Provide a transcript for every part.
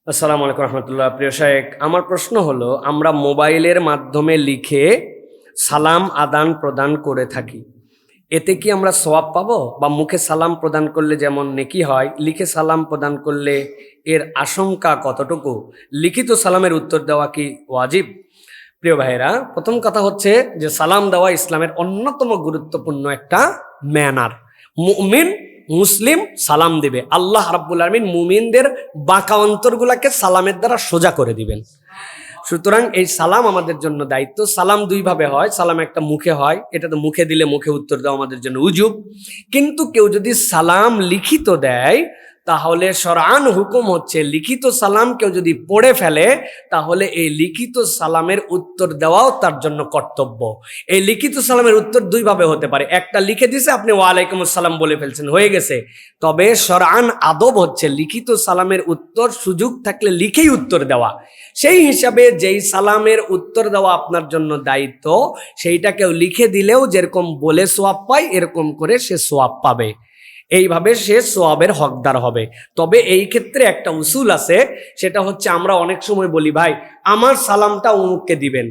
আসসালামু আলাইকুম রহমতুল্লাহ। প্রিয় শায়েখ, আমার প্রশ্ন হলো, আমরা মোবাইলের মাধ্যমে লিখে সালাম আদান প্রদান করে থাকি, এতে কি আমরা সওয়াব পাবো? বা মুখে সালাম প্রদান করলে যেমন নেকি হয়, লিখে সালাম প্রদান করলে এর আশঙ্কা কতটুকু? লিখিত সালামের উত্তর দেওয়া কি ওয়াজিব? প্রিয় ভাইয়েরা, প্রথম কথা হচ্ছে যে সালাম দেওয়া ইসলামের অন্যতম গুরুত্বপূর্ণ একটা ম্যানার। মুমিন মুসলিম সালাম দিবে, আল্লাহ রাব্বুল আলামিন মুমিনদের বাঁকা অন্তরগুলাকে সালামের দ্বারা সোজা করে দিবেন। সুতরাং এই সালাম আমাদের জন্য দায়িত্ব। সালাম দুই ভাবে হয়, সালাম একটা মুখে হয়, এটা তো মুখে দিলে মুখে উত্তর দেওয়া আমাদের জন্য উজুব। কিন্তু কেউ যদি সালাম লিখিত দেয়, তাহলে শরআন হুকুম হচ্ছে লিখিত সালাম কেউ যদি পড়ে ফেলে, তাহলে এই লিখিত সালামের উত্তর দেওয়াও তার জন্য কর্তব্য। এই লিখিত সালামের উত্তর দুই ভাবে হতে পারে। একটা লিখে দিছে, আপনি ওয়ালাইকুম আসসালাম বলে ফেলছেন, হয়ে গেছে। তবে শরআন আদব হচ্ছে লিখিত সালামের উত্তর সুযোগ থাকলে লিখেই উত্তর দেওয়া। সেই হিসাবে যেই সালামের উত্তর দেওয়া আপনার জন্য দায়িত্ব, সেইটা কেউ লিখে দিলেও যেরকম বলে সোয়াব পায়, এরকম করে সে সোয়াব পাবে। এইভাবে সে সোয়াবের হকদার হবে। তবে এই ক্ষেত্রে একটা উসুল আছে, সেটা হচ্ছে আমরা অনেক সময় বলি, ভাই আমার সালামটা অমুককে দিবেন,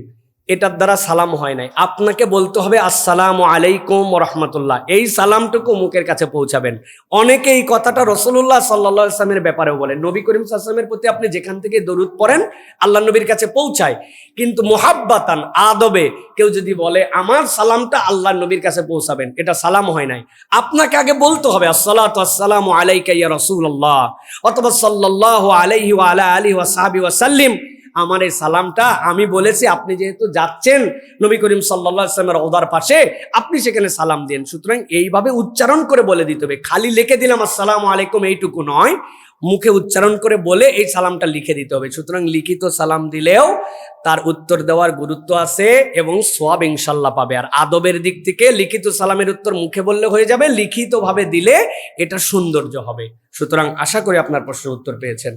এটার দ্বারা সালাম হয় নাই। আপনাকে বলতে হবে আসসালামু আলাইকুম রহমতুল্লাহ, এই সালামটুকু মুখের কাছে পৌঁছাবেন। অনেকে এই কথাটা রাসূলুল্লাহ সাল্লাল্লাহু আলাইহি ওয়াসাল্লামের ব্যাপারেও বলেন। নবী করিম সাল্লাল্লাহু আলাইহি ওয়াসাল্লামের প্রতি আপনি যেখান থেকে দরুদ পড়েন, আল্লাহ নবীর কাছে পৌঁছায়। কিন্তু মুহাব্বাতান, আদবে কেউ যদি বলে আমার সালামটা আল্লাহ নবীর কাছে পৌঁছাবেন, এটা সালাম হয় নাই। আপনাকে আগে বলতে হবে আসসালাতু ওয়াসসালামু আলাইকা ইয়া রাসূলুল্লাহ, অথবা সাল্লাল্লাহু আলাইহি ওয়া আলা আলিহি ওয়া সাহবিহি ওয়া সাল্লিম। আমার এই সালামটা আমি বলেছি, আপনি যেহেতু যাচ্ছেন নবী করিম সাল্লাল্লাহু আলাইহি ওয়াসাল্লামের রওযার পাশে, আপনি সেখানে সালাম দেন। সুতরাং এইভাবে উচ্চারণ করে বলে দিতে হবে। খালি লিখে দিলাম আসসালামু আলাইকুম এইটুকু নয়, মুখে উচ্চারণ করে বলে এই সালামটা লিখে দিতে হবে। সুতরাং লিখিত সালাম দিলেও তার উত্তর দেওয়ার গুরুত্ব আছে এবং সওয়াব ইনশাআল্লাহ পাবে। আর আদবের দিক থেকে লিখিত সালামের উত্তর মুখে বললে হয়ে যাবে, লিখিতভাবে দিলে এটা সৌন্দর্য হবে। সুতরাং আশা করি আপনার প্রশ্নের উত্তর পেয়েছেন।